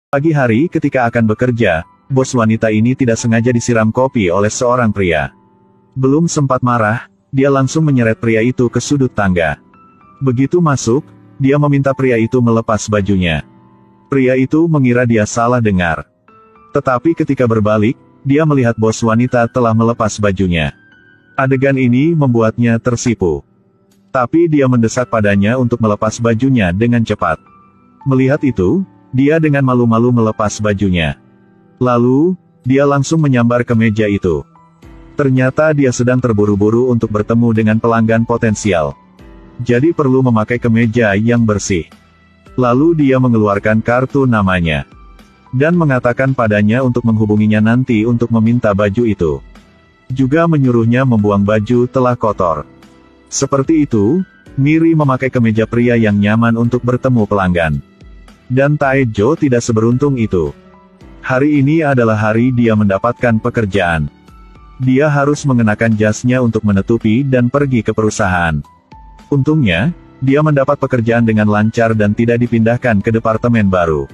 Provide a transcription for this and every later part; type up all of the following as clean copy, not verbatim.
Pagi hari ketika akan bekerja, bos wanita ini tidak sengaja disiram kopi oleh seorang pria. Belum sempat marah, dia langsung menyeret pria itu ke sudut tangga. Begitu masuk, dia meminta pria itu melepas bajunya. Pria itu mengira dia salah dengar. Tetapi ketika berbalik, dia melihat bos wanita telah melepas bajunya. Adegan ini membuatnya tersipu. Tapi dia mendesak padanya untuk melepas bajunya dengan cepat. Melihat itu, dia dengan malu-malu melepas bajunya. Lalu, dia langsung menyambar ke meja itu. Ternyata dia sedang terburu-buru untuk bertemu dengan pelanggan potensial. Jadi perlu memakai kemeja yang bersih. Lalu dia mengeluarkan kartu namanya. Dan mengatakan padanya untuk menghubunginya nanti untuk meminta baju itu. Juga menyuruhnya membuang baju telah kotor. Seperti itu, Miri memakai kemeja pria yang nyaman untuk bertemu pelanggan. Dan Taejo tidak seberuntung itu. Hari ini adalah hari dia mendapatkan pekerjaan. Dia harus mengenakan jasnya untuk menutupi dan pergi ke perusahaan. Untungnya, dia mendapat pekerjaan dengan lancar dan tidak dipindahkan ke departemen baru.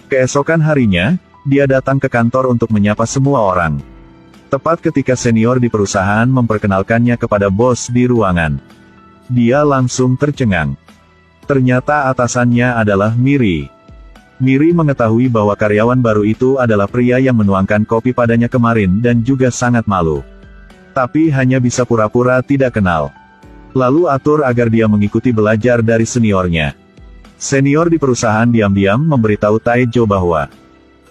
Keesokan harinya, dia datang ke kantor untuk menyapa semua orang. Tepat ketika senior di perusahaan memperkenalkannya kepada bos di ruangan. Dia langsung tercengang. Ternyata atasannya adalah Miri. Miri mengetahui bahwa karyawan baru itu adalah pria yang menuangkan kopi padanya kemarin dan juga sangat malu. Tapi hanya bisa pura-pura tidak kenal. Lalu atur agar dia mengikuti belajar dari seniornya. Senior di perusahaan diam-diam memberitahu Taejo bahwa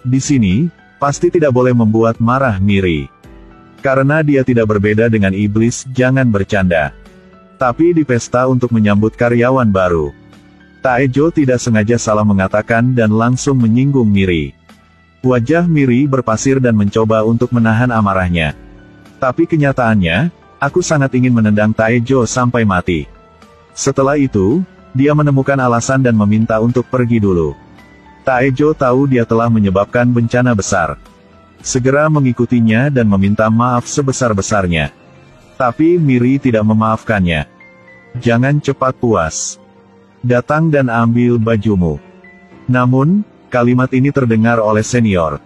di sini, pasti tidak boleh membuat marah Miri. Karena dia tidak berbeda dengan iblis, jangan bercanda. Tapi di pesta untuk menyambut karyawan baru. Taejo tidak sengaja salah mengatakan dan langsung menyinggung Miri. Wajah Miri berpasir dan mencoba untuk menahan amarahnya. Tapi kenyataannya, aku sangat ingin menendang Taejo sampai mati. Setelah itu, dia menemukan alasan dan meminta untuk pergi dulu. Taejo tahu dia telah menyebabkan bencana besar. Segera mengikutinya dan meminta maaf sebesar-besarnya. Tapi Miri tidak memaafkannya. Jangan cepat puas. Datang dan ambil bajumu. Namun, kalimat ini terdengar oleh senior.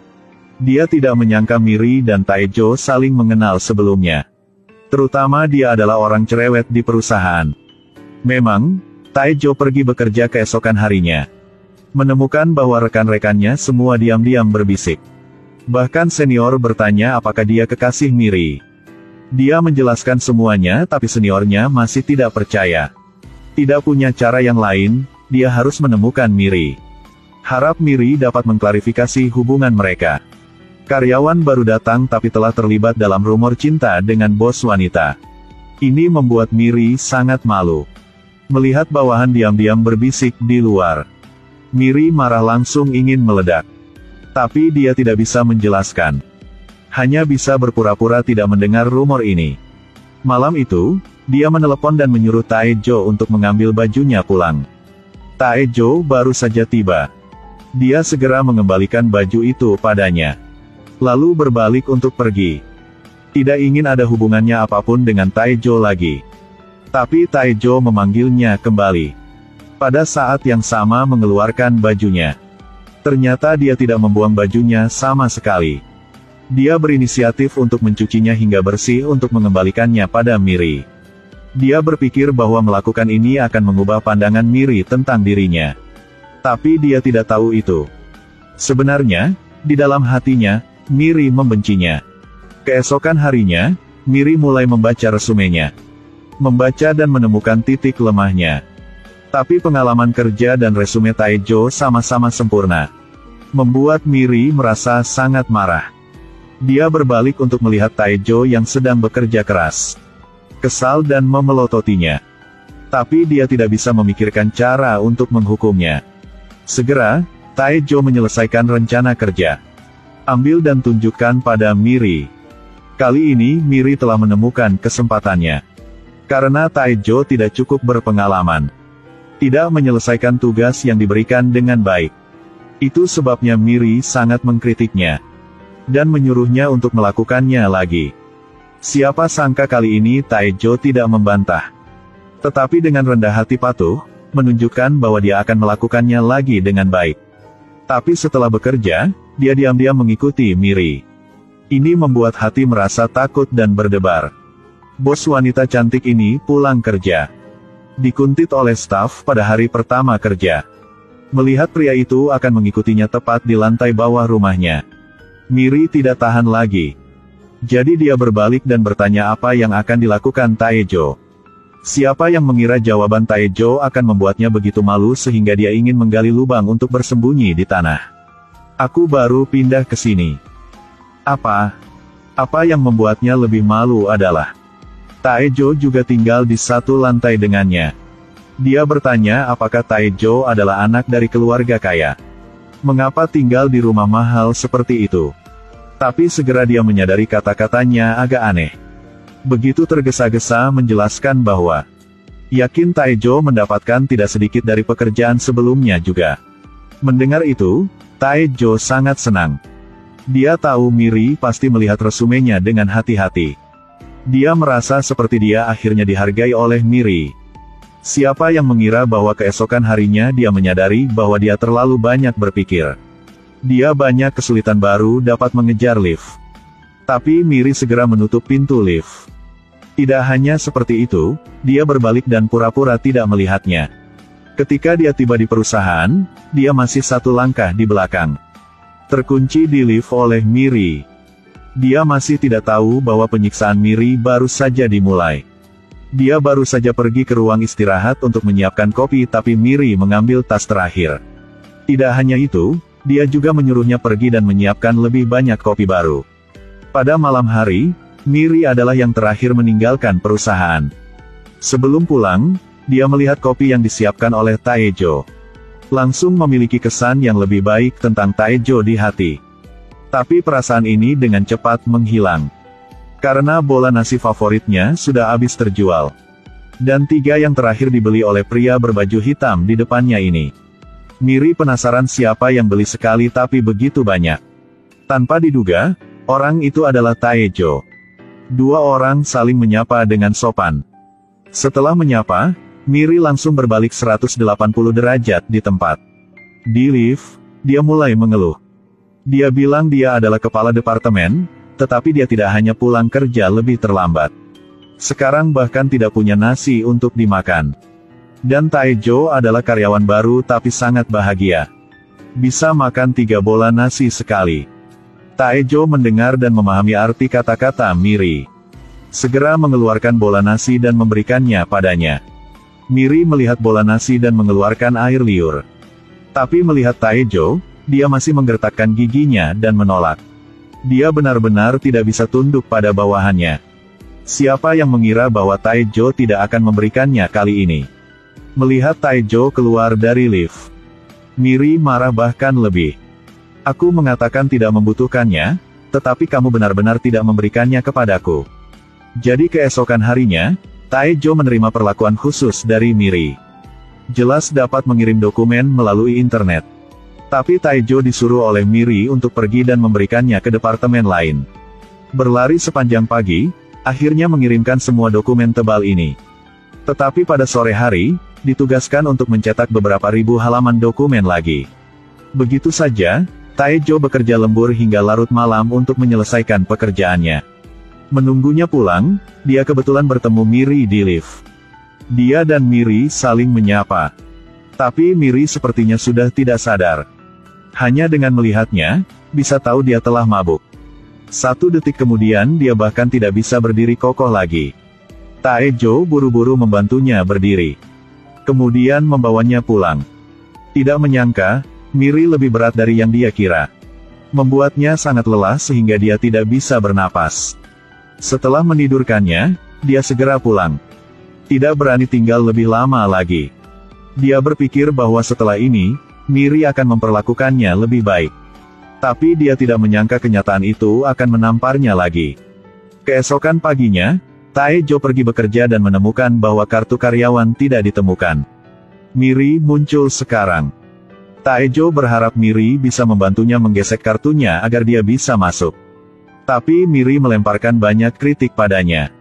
Dia tidak menyangka Miri dan Taejo saling mengenal sebelumnya. Terutama dia adalah orang cerewet di perusahaan. Memang, Taejo pergi bekerja keesokan harinya. Menemukan bahwa rekan-rekannya semua diam-diam berbisik. Bahkan senior bertanya apakah dia kekasih Miri. Dia menjelaskan semuanya tapi seniornya masih tidak percaya. Tidak punya cara yang lain, dia harus menemukan Miri. Harap Miri dapat mengklarifikasi hubungan mereka. Karyawan baru datang tapi telah terlibat dalam rumor cinta dengan bos wanita. Ini membuat Miri sangat malu. Melihat bawahan diam-diam berbisik di luar. Miri marah langsung ingin meledak. Tapi dia tidak bisa menjelaskan. Hanya bisa berpura-pura tidak mendengar rumor ini. Malam itu, dia menelepon dan menyuruh Taejo untuk mengambil bajunya pulang. Taejo baru saja tiba. Dia segera mengembalikan baju itu padanya. Lalu berbalik untuk pergi. Tidak ingin ada hubungannya apapun dengan Taejo lagi. Tapi Taejo memanggilnya kembali. Pada saat yang sama mengeluarkan bajunya. Ternyata dia tidak membuang bajunya sama sekali. Dia berinisiatif untuk mencucinya hingga bersih untuk mengembalikannya pada Miri. Dia berpikir bahwa melakukan ini akan mengubah pandangan Miri tentang dirinya. Tapi dia tidak tahu itu. Sebenarnya, di dalam hatinya, Miri membencinya. Keesokan harinya, Miri mulai membaca resumenya. Membaca dan menemukan titik lemahnya. Tapi pengalaman kerja dan resume Taejo sama-sama sempurna. Membuat Miri merasa sangat marah. Dia berbalik untuk melihat Taejo yang sedang bekerja keras. Kesal dan memelototinya. Tapi dia tidak bisa memikirkan cara untuk menghukumnya. Segera, Taejo menyelesaikan rencana kerja. Ambil dan tunjukkan pada Miri. Kali ini Miri telah menemukan kesempatannya. Karena Taejo tidak cukup berpengalaman. Tidak menyelesaikan tugas yang diberikan dengan baik. Itu sebabnya Miri sangat mengkritiknya. Dan menyuruhnya untuk melakukannya lagi. Siapa sangka kali ini Taejo tidak membantah. Tetapi dengan rendah hati patuh, menunjukkan bahwa dia akan melakukannya lagi dengan baik. Tapi setelah bekerja, dia diam-diam mengikuti Miri. Ini membuat hati merasa takut dan berdebar. Bos wanita cantik ini pulang kerja. Dikuntit oleh staf pada hari pertama kerja. Melihat pria itu akan mengikutinya tepat di lantai bawah rumahnya. Miri tidak tahan lagi. Jadi dia berbalik dan bertanya apa yang akan dilakukan Taejo. Siapa yang mengira jawaban Taejo akan membuatnya begitu malu sehingga dia ingin menggali lubang untuk bersembunyi di tanah. Aku baru pindah ke sini. Apa yang membuatnya lebih malu adalah Taejo juga tinggal di satu lantai dengannya. Dia bertanya apakah Taejo adalah anak dari keluarga kaya. Mengapa tinggal di rumah mahal seperti itu? Tapi segera dia menyadari kata-katanya agak aneh. Begitu tergesa-gesa menjelaskan bahwa yakin Taejo mendapatkan tidak sedikit dari pekerjaan sebelumnya juga. Mendengar itu, Taejo sangat senang. Dia tahu Miri pasti melihat resumenya dengan hati-hati. Dia merasa seperti dia akhirnya dihargai oleh Miri. Siapa yang mengira bahwa keesokan harinya dia menyadari bahwa dia terlalu banyak berpikir. Dia banyak kesulitan baru dapat mengejar lift. Tapi Miri segera menutup pintu lift. Tidak hanya seperti itu, dia berbalik dan pura-pura tidak melihatnya. Ketika dia tiba di perusahaan, dia masih satu langkah di belakang. Terkunci di lift oleh Miri. Dia masih tidak tahu bahwa penyiksaan Miri baru saja dimulai. Dia baru saja pergi ke ruang istirahat untuk menyiapkan kopi tapi Miri mengambil tas terakhir. Tidak hanya itu, dia juga menyuruhnya pergi dan menyiapkan lebih banyak kopi baru. Pada malam hari, Miri adalah yang terakhir meninggalkan perusahaan. Sebelum pulang, dia melihat kopi yang disiapkan oleh Taejo. Langsung memiliki kesan yang lebih baik tentang Taejo di hati. Tapi perasaan ini dengan cepat menghilang. Karena bola nasi favoritnya sudah habis terjual. Dan 3 yang terakhir dibeli oleh pria berbaju hitam di depannya ini. Miri penasaran siapa yang beli sekali tapi begitu banyak. Tanpa diduga, orang itu adalah Taejo. 2 orang saling menyapa dengan sopan. Setelah menyapa, Miri langsung berbalik 180 derajat di tempat. Di lift, dia mulai mengeluh. Dia bilang dia adalah kepala departemen, tetapi dia tidak hanya pulang kerja lebih terlambat. Sekarang bahkan tidak punya nasi untuk dimakan. Dan Taejo adalah karyawan baru tapi sangat bahagia. Bisa makan 3 bola nasi sekali. Taejo mendengar dan memahami arti kata-kata Miri. Segera mengeluarkan bola nasi dan memberikannya padanya. Miri melihat bola nasi dan mengeluarkan air liur. Tapi melihat Taejo, dia masih menggertakkan giginya dan menolak. Dia benar-benar tidak bisa tunduk pada bawahannya. Siapa yang mengira bahwa Taejo tidak akan memberikannya kali ini? Melihat Taejo keluar dari lift, Miri marah bahkan lebih. Aku mengatakan tidak membutuhkannya, tetapi kamu benar-benar tidak memberikannya kepadaku. Jadi keesokan harinya, Taejo menerima perlakuan khusus dari Miri. Jelas dapat mengirim dokumen melalui internet. Tapi Taejo disuruh oleh Miri untuk pergi dan memberikannya ke departemen lain. Berlari sepanjang pagi, akhirnya mengirimkan semua dokumen tebal ini. Tetapi pada sore hari, ditugaskan untuk mencetak beberapa ribu halaman dokumen lagi. Begitu saja, Taejo bekerja lembur hingga larut malam untuk menyelesaikan pekerjaannya. Menunggunya pulang, dia kebetulan bertemu Miri di lift. Dia dan Miri saling menyapa. Tapi Miri sepertinya sudah tidak sadar. Hanya dengan melihatnya, bisa tahu dia telah mabuk. 1 detik kemudian dia bahkan tidak bisa berdiri kokoh lagi. Taejo buru-buru membantunya berdiri. Kemudian membawanya pulang. Tidak menyangka, Miri lebih berat dari yang dia kira. Membuatnya sangat lelah sehingga dia tidak bisa bernapas. Setelah menidurkannya, dia segera pulang. Tidak berani tinggal lebih lama lagi. Dia berpikir bahwa setelah ini, Miri akan memperlakukannya lebih baik. Tapi dia tidak menyangka kenyataan itu akan menamparnya lagi. Keesokan paginya, Taejo pergi bekerja dan menemukan bahwa kartu karyawan tidak ditemukan. Miri muncul sekarang. Taejo berharap Miri bisa membantunya menggesek kartunya agar dia bisa masuk. Tapi Miri melemparkan banyak kritik padanya.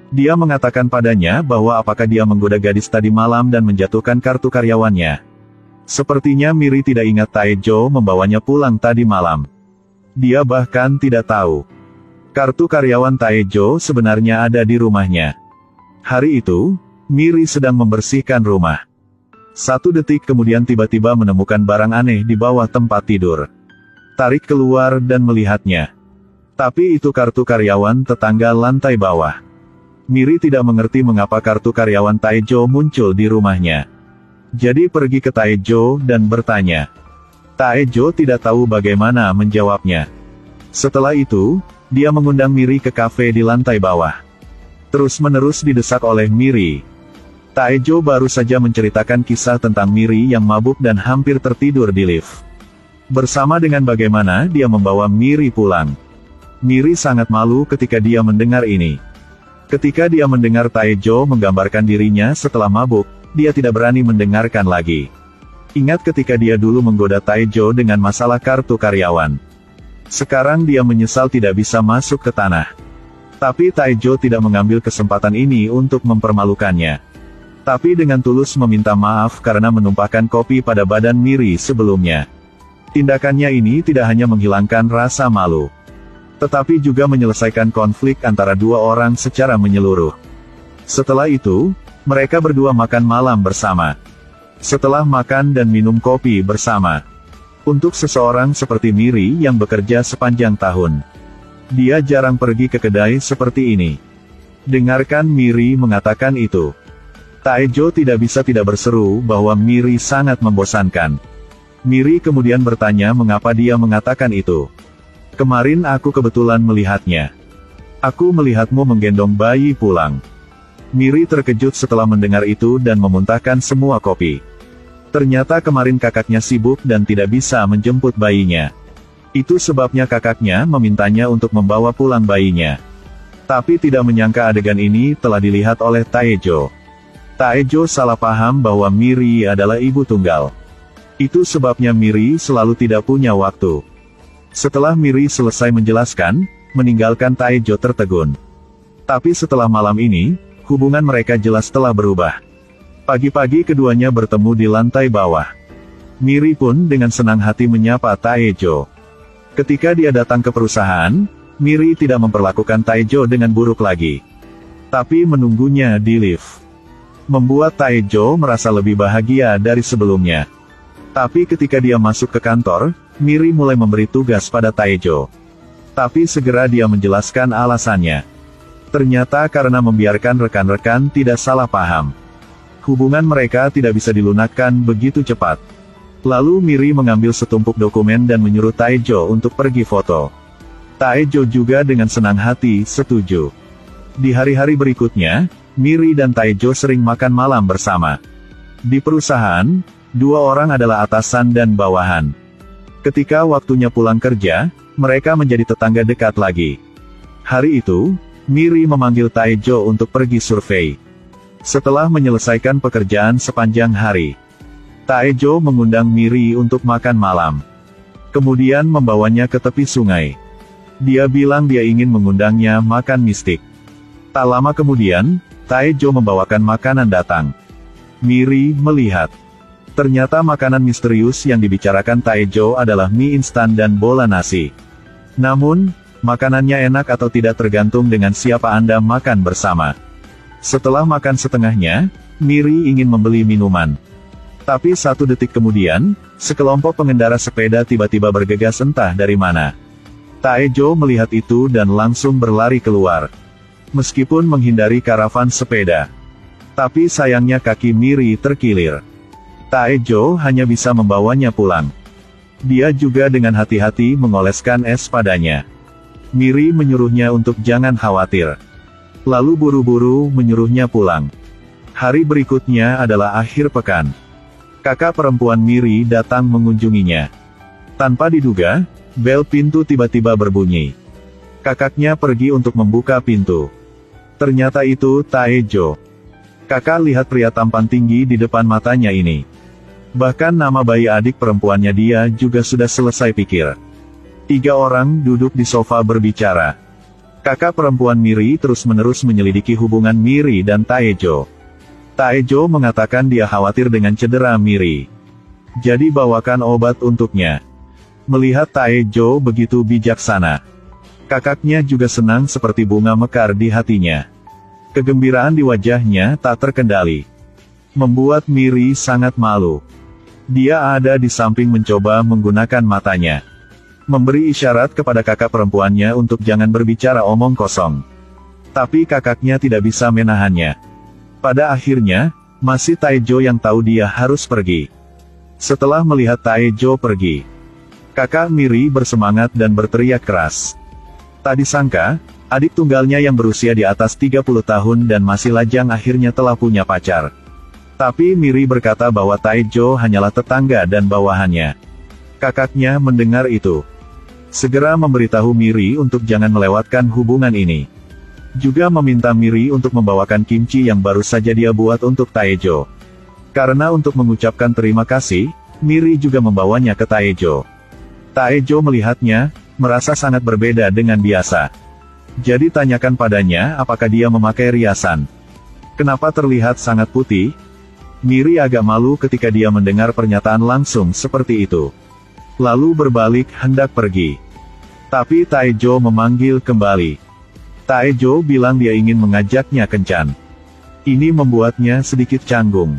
Dia mengatakan padanya bahwa apakah dia menggoda gadis tadi malam dan menjatuhkan kartu karyawannya. Sepertinya Miri tidak ingat Taejo membawanya pulang tadi malam. Dia bahkan tidak tahu kartu karyawan Taejo sebenarnya ada di rumahnya. Hari itu, Miri sedang membersihkan rumah. 1 detik kemudian tiba-tiba menemukan barang aneh di bawah tempat tidur. Tarik keluar dan melihatnya. Tapi itu kartu karyawan tetangga lantai bawah. Miri tidak mengerti mengapa kartu karyawan Taejo muncul di rumahnya. Jadi pergi ke Taejo dan bertanya. Taejo tidak tahu bagaimana menjawabnya. Setelah itu, dia mengundang Miri ke kafe di lantai bawah. Terus-menerus didesak oleh Miri. Taejo baru saja menceritakan kisah tentang Miri yang mabuk dan hampir tertidur di lift. Bersama dengan bagaimana dia membawa Miri pulang. Miri sangat malu ketika dia mendengar ini. Ketika dia mendengar Taejo menggambarkan dirinya setelah mabuk, dia tidak berani mendengarkan lagi. Ingat ketika dia dulu menggoda Taejo dengan masalah kartu karyawan. Sekarang dia menyesal tidak bisa masuk ke tanah. Tapi Taejo tidak mengambil kesempatan ini untuk mempermalukannya. Tapi dengan tulus meminta maaf karena menumpahkan kopi pada badan Miri sebelumnya. Tindakannya ini tidak hanya menghilangkan rasa malu, tetapi juga menyelesaikan konflik antara dua orang secara menyeluruh. Setelah itu, mereka berdua makan malam bersama. Setelah makan dan minum kopi bersama. Untuk seseorang seperti Miri yang bekerja sepanjang tahun, dia jarang pergi ke kedai seperti ini. Dengarkan Miri mengatakan itu. Taejo tidak bisa tidak berseru bahwa Miri sangat membosankan. Miri kemudian bertanya mengapa dia mengatakan itu. Kemarin aku kebetulan melihatnya. Aku melihatmu menggendong bayi pulang. Miri terkejut setelah mendengar itu dan memuntahkan semua kopi. Ternyata kemarin kakaknya sibuk dan tidak bisa menjemput bayinya. Itu sebabnya kakaknya memintanya untuk membawa pulang bayinya. Tapi tidak menyangka adegan ini telah dilihat oleh Taejo. Taejo salah paham bahwa Miri adalah ibu tunggal. Itu sebabnya Miri selalu tidak punya waktu. Setelah Miri selesai menjelaskan, meninggalkan Taejo tertegun. Tapi setelah malam ini, hubungan mereka jelas telah berubah. Pagi-pagi keduanya bertemu di lantai bawah. Miri pun dengan senang hati menyapa Taejo. Ketika dia datang ke perusahaan, Miri tidak memperlakukan Taejo dengan buruk lagi. Tapi menunggunya di lift. Membuat Taejo merasa lebih bahagia dari sebelumnya. Tapi ketika dia masuk ke kantor, Miri mulai memberi tugas pada Taejo. Tapi segera dia menjelaskan alasannya. Ternyata karena membiarkan rekan-rekan tidak salah paham. Hubungan mereka tidak bisa dilunakkan begitu cepat. Lalu Miri mengambil setumpuk dokumen dan menyuruh Taejo untuk pergi foto. Taejo juga dengan senang hati setuju. Di hari-hari berikutnya, Miri dan Taejo sering makan malam bersama. Di perusahaan, dua orang adalah atasan dan bawahan. Ketika waktunya pulang kerja, mereka menjadi tetangga dekat lagi. Hari itu, Miri memanggil Taejo untuk pergi survei. Setelah menyelesaikan pekerjaan sepanjang hari, Taejo mengundang Miri untuk makan malam. Kemudian membawanya ke tepi sungai. Dia bilang dia ingin mengundangnya makan mistik. Tak lama kemudian, Taejo membawakan makanan datang. Miri melihat. Ternyata makanan misterius yang dibicarakan Taejo adalah mie instan dan bola nasi. Namun, makanannya enak atau tidak tergantung dengan siapa Anda makan bersama. Setelah makan setengahnya, Miri ingin membeli minuman. Tapi 1 detik kemudian, sekelompok pengendara sepeda tiba-tiba bergegas entah dari mana. Taejo melihat itu dan langsung berlari keluar. Meskipun menghindari karavan sepeda. Tapi sayangnya kaki Miri terkilir. Taejo hanya bisa membawanya pulang. Dia juga dengan hati-hati mengoleskan es padanya. Miri menyuruhnya untuk jangan khawatir. Lalu buru-buru menyuruhnya pulang. Hari berikutnya adalah akhir pekan. Kakak perempuan Miri datang mengunjunginya. Tanpa diduga, bel pintu tiba-tiba berbunyi. Kakaknya pergi untuk membuka pintu. Ternyata itu Taejo. Kakak lihat pria tampan tinggi di depan matanya ini. Bahkan nama bayi adik perempuannya dia juga sudah selesai pikir. 3 orang duduk di sofa berbicara. Kakak perempuan Miri terus-menerus menyelidiki hubungan Miri dan Taejo. Taejo mengatakan dia khawatir dengan cedera Miri. Jadi bawakan obat untuknya. Melihat Taejo begitu bijaksana, kakaknya juga senang seperti bunga mekar di hatinya. Kegembiraan di wajahnya tak terkendali, membuat Miri sangat malu. Dia ada di samping mencoba menggunakan matanya, memberi isyarat kepada kakak perempuannya untuk jangan berbicara omong kosong. Tapi kakaknya tidak bisa menahannya. Pada akhirnya, masih Taejo yang tahu dia harus pergi. Setelah melihat Taejo pergi, kakak Miri bersemangat dan berteriak keras. Tak disangka, adik tunggalnya yang berusia di atas 30 tahun dan masih lajang akhirnya telah punya pacar. Tapi Miri berkata bahwa Taejo hanyalah tetangga dan bawahannya. Kakaknya mendengar itu, segera memberitahu Miri untuk jangan melewatkan hubungan ini. Juga meminta Miri untuk membawakan kimchi yang baru saja dia buat untuk Taejo. Karena untuk mengucapkan terima kasih, Miri juga membawanya ke Taejo. Taejo melihatnya, merasa sangat berbeda dengan biasa. Jadi tanyakan padanya apakah dia memakai riasan. Kenapa terlihat sangat putih? Miri agak malu ketika dia mendengar pernyataan langsung seperti itu. Lalu berbalik hendak pergi. Tapi Taejo memanggil kembali. Taejo bilang dia ingin mengajaknya kencan. Ini membuatnya sedikit canggung.